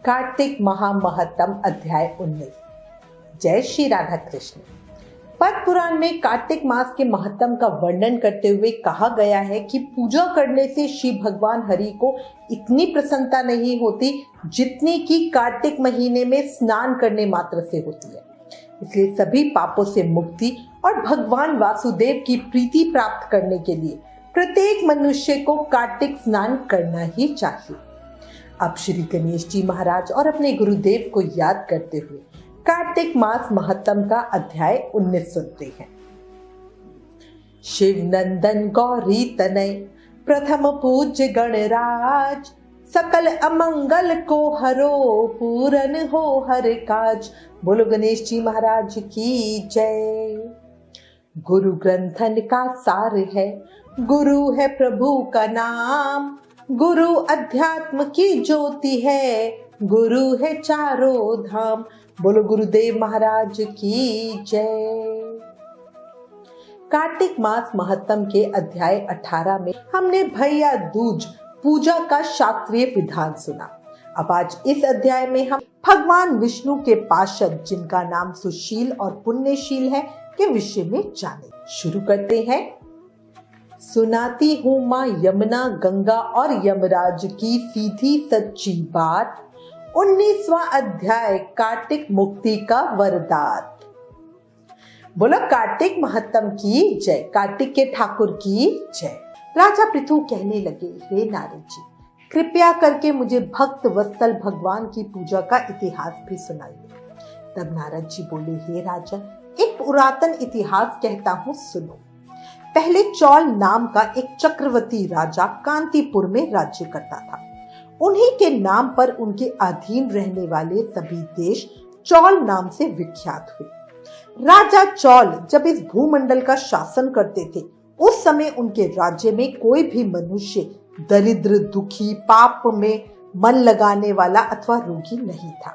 कार्तिक महामहत्तम अध्याय 19। जय श्री राधा कृष्ण। पद्म पुराण में कार्तिक मास के महत्तम का वर्णन करते हुए कहा गया है कि पूजा करने से शिव भगवान हरि को इतनी प्रसन्नता नहीं होती जितनी कि कार्तिक महीने में स्नान करने मात्र से होती है। इसलिए सभी पापों से मुक्ति और भगवान वासुदेव की प्रीति प्राप्त करने के लिए प्रत्येक मनुष्य को कार्तिक स्नान करना ही चाहिए। अब श्री गणेश जी महाराज और अपने गुरुदेव को याद करते हुए कार्तिक मास महत्तम का अध्याय 19 सुनते हैं। शिव नंदन गौरी तनय प्रथम पूज्य गणराज, सकल अमंगल को हरो पूरन हो हर काज। बोलो गणेश जी महाराज की जय। गुरु ग्रंथन का सार है, गुरु है प्रभु का नाम, गुरु अध्यात्म की ज्योति है, गुरु है चारों धाम। बोलो गुरुदेव महाराज की जय। कार्तिक मास महत्तम के अध्याय 18 में हमने भैया दूज पूजा का शास्त्रीय विधान सुना। अब आज इस अध्याय में हम भगवान विष्णु के पार्षद जिनका नाम सुशील और पुण्यशील है के विषय में जाने। शुरू करते हैं। सुनाती हूँ माँ यमुना गंगा और यमराज की सीधी सच्ची बात, 19वां अध्याय कार्तिक मुक्ति का वरदान। बोलो कार्तिक महत्तम की जय, कार्तिक के ठाकुर की जय। राजा पृथु कहने लगे, हे नारद जी, कृपया करके मुझे भक्त वत्सल भगवान की पूजा का इतिहास भी सुनाइए। तब नारद जी बोले, हे राजन, एक पुरातन इतिहास कहता हूँ, सुनो। पहले चौल नाम का एक चक्रवर्ती राजा कांतिपुर में राज्य करता था। उन्हीं के नाम पर उनके अधीन रहने वाले सभी देश चौल नाम से विख्यात हुए। राजा चौल जब इस भूमंडल का शासन करते थे, उस समय उनके राज्य में कोई भी मनुष्य दरिद्र, दुखी, पाप में मन लगाने वाला अथवा रोगी नहीं था।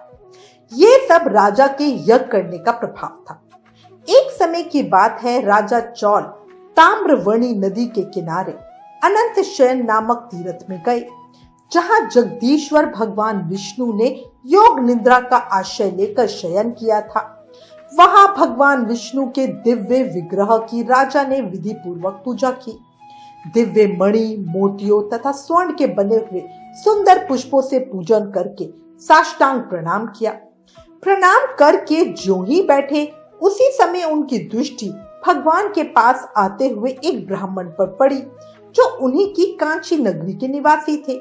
ये सब राजा के यज्ञ करने का प्रभाव था। एक समय की बात है, राजा चौल ताम्रवर्णी नदी के किनारे अनंत शयन नामक तीर्थ में गए, जहां जगदीश्वर भगवान विष्णु ने योग निद्रा का आश्रय लेकर शयन किया था। वहां भगवान विष्णु के दिव्य विग्रह की राजा ने विधि पूर्वक पूजा की। दिव्य मणि, मोतियों तथा स्वर्ण के बने हुए सुंदर पुष्पों से पूजन करके साष्टांग प्रणाम किया। प्रणाम करके जो ही बैठे, उसी समय उनकी दृष्टि भगवान के पास आते हुए एक ब्राह्मण पर पड़ी, जो उन्हीं की कांची नगरी के निवासी थे।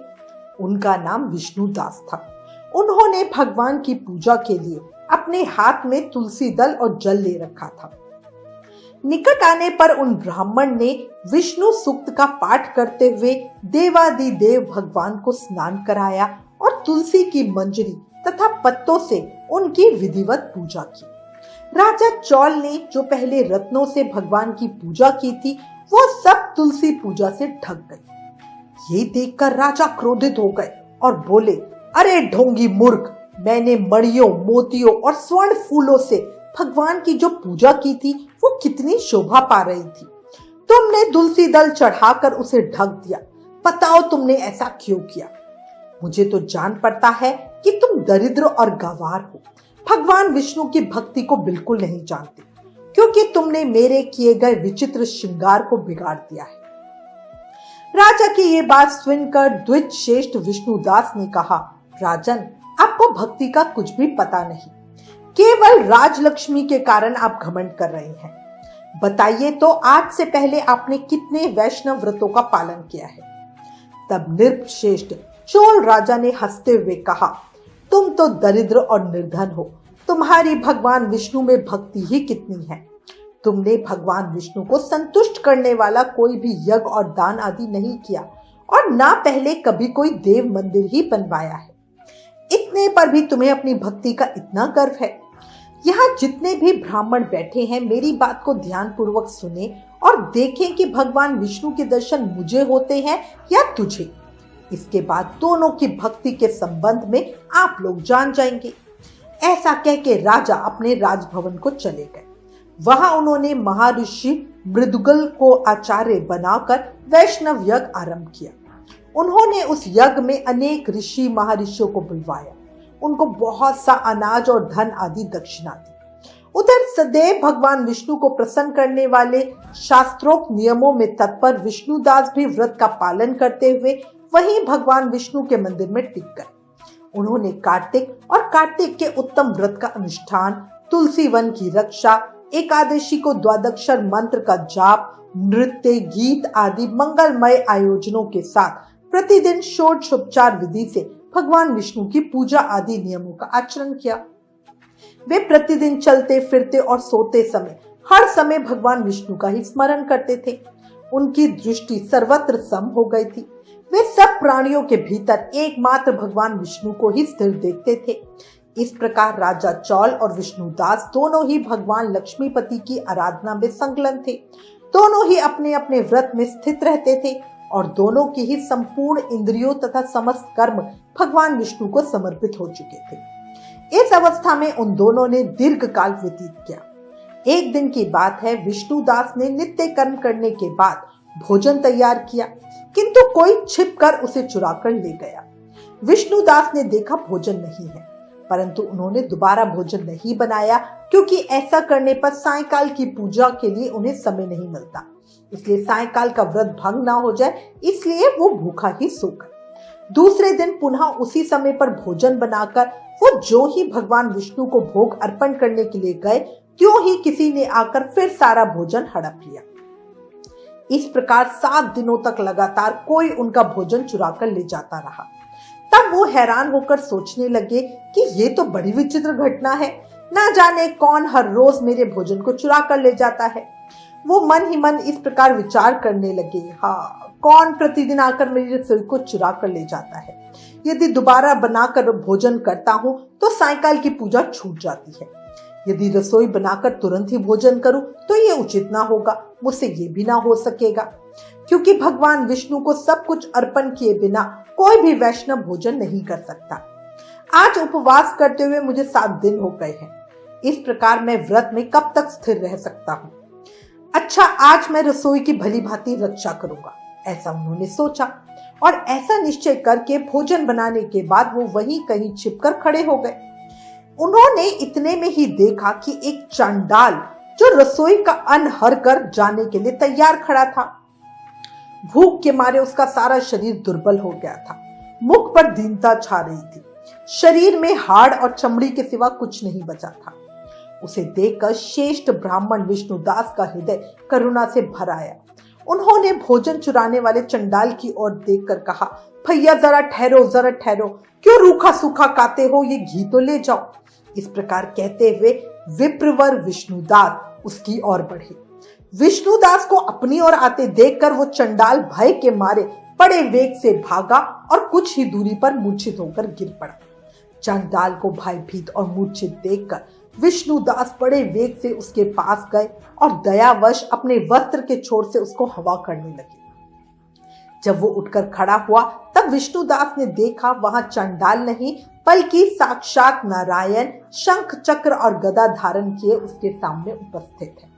उनका नाम विष्णुदास था। उन्होंने भगवान की पूजा के लिए अपने हाथ में तुलसी दल और जल ले रखा था। निकट आने पर उन ब्राह्मण ने विष्णु सूक्त का पाठ करते हुए देवादिदेव भगवान को स्नान कराया और तुलसी की मंजरी तथा पत्तों से उनकी विधिवत पूजा की। राजा चौल ने जो पहले रत्नों से भगवान की पूजा की थी, वो सब तुलसी पूजा से ढक गई। ये देखकर राजा क्रोधित हो गए और बोले, अरे ढोंगी मूर्ख, मैंने मणियों, मोतियों और स्वर्ण फूलों से भगवान की जो पूजा की थी वो कितनी शोभा पा रही थी। तुमने तुलसी दल चढ़ाकर उसे ढक दिया। बताओ तुमने ऐसा क्यों किया? मुझे तो जान पड़ता है कि तुम दरिद्र और गंवार हो, भगवान विष्णु की भक्ति को बिल्कुल नहीं जानते, क्योंकि तुमने मेरे किए गए विचित्र श्रृंगार को बिगाड़ दिया है। राजा की ये बात सुनकर द्विज श्रेष्ठ विष्णुदास ने कहा, राजन, आपको भक्ति का कुछ भी पता नहीं, केवल राजलक्ष्मी के कारण आप घमंड कर रहे हैं। बताइए तो आज से पहले आपने कितने वैष्णव व्रतों का पालन किया है? तब नृपश्रेष्ठ चोल राजा ने हंसते हुए कहा, तुम तो दरिद्र और निर्धन हो, तुम्हारी भगवान विष्णु में भक्ति ही कितनी है। तुमने भगवान विष्णु को संतुष्ट करने वाला कोई भी यज्ञ और दान आदि नहीं किया और ना पहले कभी कोई देव मंदिर ही बनवाया है। इतने पर भी तुम्हें अपनी भक्ति का इतना गर्व है। यहाँ जितने भी ब्राह्मण बैठे हैं, मेरी बात को ध्यान पूर्वक सुने और देखें कि भगवान विष्णु के दर्शन मुझे होते हैं या तुझे। इसके बाद दोनों की भक्ति के संबंध में आप लोग जान जाएंगे। ऐसा कह के राजा अपने राजभवन को चले गए। वहां उन्होंने महर्षि मृदुगल को आचार्य बनाकर वैष्णव यज्ञ आरंभ किया। उन्होंने उस यज्ञ में अनेक ऋषि महर्षियों को बुलवाया। उनको बहुत सा अनाज और धन आदि दक्षिणा दी। उधर सदैव भगवान विष्णु को प्रसन्न करने वाले शास्त्रोक्त नियमों में तत्पर विष्णुदास भी व्रत का पालन करते हुए वहीं भगवान विष्णु के मंदिर में टिक गए। उन्होंने कार्तिक और कार्तिक के उत्तम व्रत का अनुष्ठान, तुलसी वन की रक्षा, एकादशी को द्वादक्षर मंत्र का जाप, नृत्य, गीत आदि मंगलमय आयोजनों के साथ प्रतिदिन षोडशोपचार विधि से भगवान विष्णु की पूजा आदि नियमों का आचरण किया। वे प्रतिदिन चलते फिरते और सोते समय हर समय भगवान विष्णु का ही स्मरण करते थे। उनकी दृष्टि सर्वत्र सम हो गई थी। वे सब प्राणियों के भीतर एकमात्र भगवान विष्णु को ही स्थिर देखते थे। इस प्रकार राजा चौल और विष्णुदास दोनों ही भगवान लक्ष्मीपति की आराधना में संलग्न थे। दोनों ही अपने अपने व्रत में स्थित रहते थे और दोनों की ही संपूर्ण इंद्रियों तथा समस्त कर्म भगवान विष्णु को समर्पित हो चुके थे। इस अवस्था में उन दोनों ने दीर्घ काल व्यतीत किया। एक दिन की बात है, विष्णुदास ने नित्य कर्म करने के बाद भोजन तैयार किया, किंतु कोई छिपकर उसे चुरा कर ले गया। विष्णुदास ने देखा भोजन नहीं है, परंतु उन्होंने दोबारा भोजन नहीं बनाया, क्योंकि ऐसा करने पर सायंकाल की पूजा के लिए उन्हें समय नहीं मिलता। इसलिए सायंकाल का व्रत भंग ना हो जाए, इसलिए वो भूखा ही सो गए। दूसरे दिन पुनः उसी समय पर भोजन बनाकर वो जो ही भगवान विष्णु को भोग अर्पण करने के लिए गए, त्यों ही किसी ने आकर फिर सारा भोजन हड़प लिया। इस प्रकार 7 दिनों तक लगातार कोई उनका भोजन चुरा कर ले जाता रहा। तब वो हैरान होकर सोचने लगे कि ये तो बड़ी विचित्र घटना है, ना जाने कौन हर रोज मेरे भोजन को चुरा कर ले जाता है। वो मन ही मन इस प्रकार विचार करने लगे, हाँ, कौन प्रतिदिन आकर मेरे रसोई को चुरा कर ले जाता है। यदि दोबारा बनाकर भोजन करता हूँ तो सायंकाल की पूजा छूट जाती है। यदि रसोई बनाकर तुरंत ही भोजन करूं तो ये उचित ना होगा, मुझसे ये भी ना हो सकेगा, क्योंकि भगवान विष्णु को सब कुछ अर्पण किए बिना कोई भी वैष्णव भोजन नहीं कर सकता। आज उपवास करते हुए मुझे 7 दिन हो गए हैं। इस प्रकार मैं व्रत में कब तक स्थिर रह सकता हूँ। अच्छा, आज मैं रसोई की भली भांति रक्षा करूंगा, ऐसा उन्होंने सोचा और ऐसा निश्चय करके भोजन बनाने के बाद वो वहीं कहीं छिपकर खड़े हो गए। उन्होंने इतने में ही देखा कि एक चंडाल जो रसोई का अन्न हर कर जाने के लिए तैयार खड़ा था। भूख के मारे उसका सारा शरीर दुर्बल हो गया था। मुख पर दीनता छा रही थी। शरीर में हाड़ और चमड़ी के सिवा कुछ नहीं बचा था। उसे देखकर श्रेष्ठ ब्राह्मण विष्णुदास का हृदय करुणा से भर आया। उन्होंने भोजन चुराने वाले चंडाल की ओर देखकर कहा, भैया जरा ठहरो, जरा ठहरो, क्यों रूखा सूखा खाते हो, ये घी तो ले जाओ। इस प्रकार कहते हुए विप्रवर विष्णुदास उसकी ओर बढ़े। विष्णुदास को अपनी ओर आते देखकर वो चंडाल भय के मारे बड़े वेग से भागा और कुछ ही दूरी पर मूर्छित होकर गिर पड़ा। चंडाल को भयभीत और मूर्छित देखकर विष्णुदास बड़े वेग से उसके पास गए और दयावश अपने वस्त्र के छोर से उसको हवा करने लगे। जब वो उठकर खड़ा हुआ तब विष्णुदास ने देखा वहां चंडाल नहीं बल्कि साक्षात नारायण शंख चक्र और गदा धारण किए उसके सामने उपस्थित है।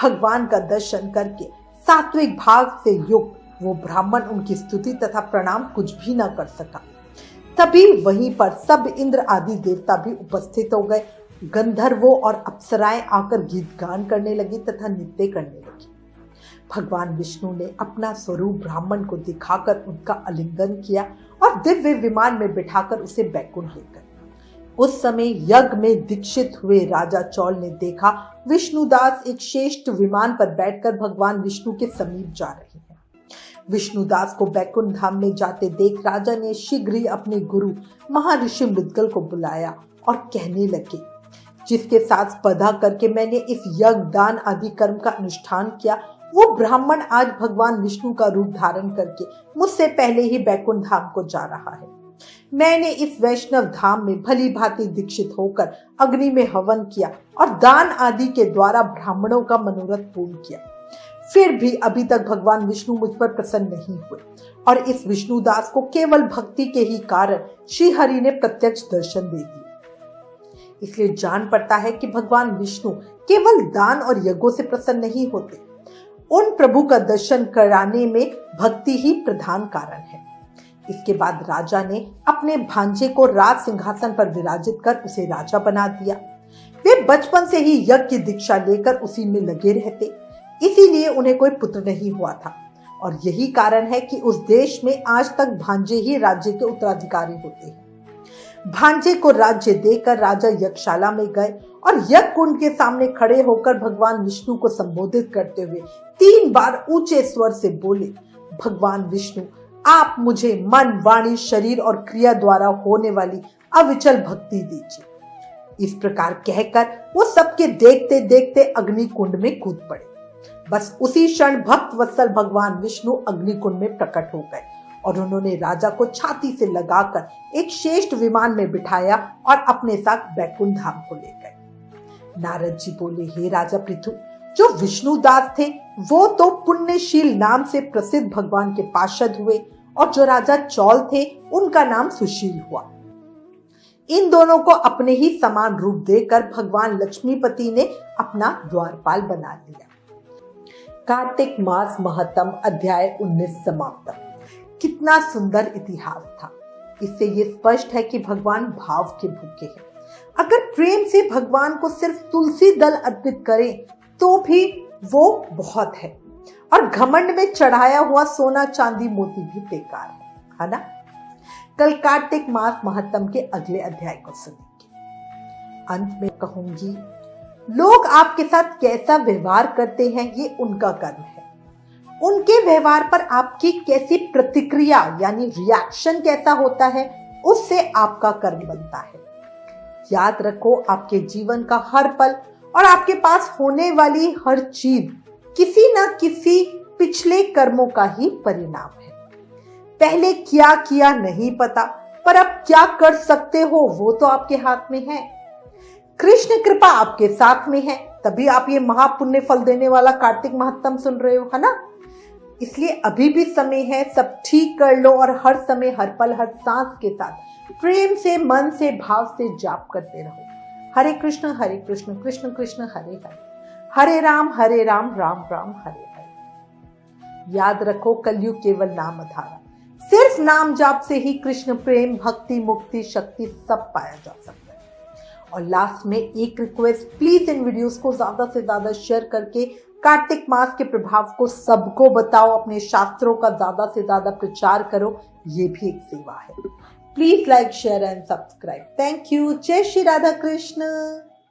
भगवान का दर्शन करके सात्विक भाव से युक्त वो ब्राह्मण उनकी स्तुति तथा प्रणाम कुछ भी न कर सका। तभी वहीं पर सब इंद्र आदि देवता भी उपस्थित हो गए। गंधर्वों और अप्सराएं आकर गीत गान करने लगी तथा नृत्य करने लगी। भगवान विष्णु ने अपना स्वरूप ब्राह्मण को दिखाकर उनका आलिंगन किया और दिव्य विमान में बिठाकर उसे बैकुंठ ले गए। उस समय यज्ञ में दीक्षित हुए राजा चौल ने देखा विष्णुदास एक श्रेष्ठ विमान पर बैठकर भगवान विष्णु के समीप जा रहे हैं। विष्णुदास को बैकुंठ धाम में जाते देख राजा ने शीघ्र ही अपने गुरु महर्षि मृदगल को बुलाया और कहने लगे, जिसके साथ स्पर्धा करके मैंने इस यज्ञ दान आदि कर्म का अनुष्ठान किया, वो ब्राह्मण आज भगवान विष्णु का रूप धारण करके मुझसे पहले ही बैकुंठ धाम को जा रहा है। मैंने इस वैष्णव धाम में भली भांति दीक्षित होकर अग्नि में हवन किया और दान आदि के द्वारा ब्राह्मणों का मनोरथ पूर्ण किया। फिर भी अभी तक भगवान विष्णु मुझ पर प्रसन्न नहीं हुए और इस विष्णुदास को केवल भक्ति के ही कारण श्री हरि ने प्रत्यक्ष दर्शन दे दिए। इसलिए जान पड़ता है कि भगवान विष्णु केवल दान और यज्ञों से प्रसन्न नहीं होते। उन प्रभु का दर्शन कराने में भक्ति ही प्रधान कारण है। इसके बाद राजा ने अपने भांजे को राज सिंहासन पर विराजित कर उसे राजा बना दिया। वे बचपन से ही यज्ञ की दीक्षा लेकर उसी में लगे रहते, इसीलिए उन्हें कोई पुत्र नहीं हुआ था। और यही कारण है कि उस देश में आज तक भांजे ही राज्य के उत्तराधिकारी होते हैं। भांजे को राज्य देकर राजा यज्ञशाला में गए और यज्ञ कुंड के सामने खड़े होकर भगवान विष्णु को संबोधित करते हुए 3 बार ऊंचे स्वर से बोले, भगवान विष्णु, आप मुझे मन, वाणी, शरीर और क्रिया द्वारा होने वाली अविचल भक्ति दीजिए। इस प्रकार कहकर वो सबके देखते देखते अग्नि कुंड में कूद पड़े। बस उसी क्षण भक्त वत्सल भगवान विष्णु अग्नि कुंड में प्रकट हो गए और उन्होंने राजा को छाती से लगाकर एक श्रेष्ठ विमान में बिठाया और अपने साथ बैकुंठ धाम को ले गए। नारद जी बोले, हे राजा पृथु, जो विष्णुदास थे वो तो पुण्यशील नाम से प्रसिद्ध भगवान के पार्षद हुए और जो राजा चौल थे उनका नाम सुशील हुआ। इन दोनों को अपने ही समान रूप देकर भगवान लक्ष्मीपति ने अपना द्वारपाल बना लिया। कार्तिक मास महत्तम अध्याय 19 समाप्त। कितना सुंदर इतिहास था। इससे ये स्पष्ट है कि भगवान भाव के भूखे हैं। अगर प्रेम से भगवान को सिर्फ तुलसी दल अर्पित करें तो भी वो बहुत है, और घमंड में चढ़ाया हुआ सोना चांदी मोती भी बेकार है ना। कल कार्तिक मास महत्तम के अगले अध्याय को सुनेंगे। अंत में कहूंगी, लोग आपके साथ कैसा व्यवहार करते हैं ये उनका कर्म है। उनके व्यवहार पर आपकी कैसी प्रतिक्रिया यानी रिएक्शन कैसा होता है उससे आपका कर्म बनता है। याद रखो, आपके जीवन का हर पल और आपके पास होने वाली हर चीज किसी न किसी पिछले कर्मों का ही परिणाम है। पहले क्या किया नहीं पता, पर अब क्या कर सकते हो वो तो आपके हाथ में है। कृष्ण कृपा आपके साथ में है, तभी आप ये महापुण्य फल देने वाला कार्तिक महत्तम सुन रहे हो, है ना। इसलिए अभी भी समय है, सब ठीक कर लो और हर समय, हर पल, हर सांस के साथ प्रेम से, मन से, भाव से जाप करते रहो। हरे कृष्ण कृष्ण कृष्ण हरे हरे, हरे राम राम राम हरे हरे। याद रखो, कलयुग केवल नाम आधार, सिर्फ नाम जाप से ही कृष्ण प्रेम, भक्ति, मुक्ति, शक्ति सब पाया जा सकता है। और लास्ट में एक रिक्वेस्ट, प्लीज इन वीडियोस को ज्यादा से ज्यादा शेयर करके कार्तिक मास के प्रभाव को सबको बताओ, अपने शास्त्रों का ज्यादा से ज्यादा प्रचार करो, ये भी एक सेवा है। Please like, share and subscribe. Thank you. जय श्री राधा कृष्ण।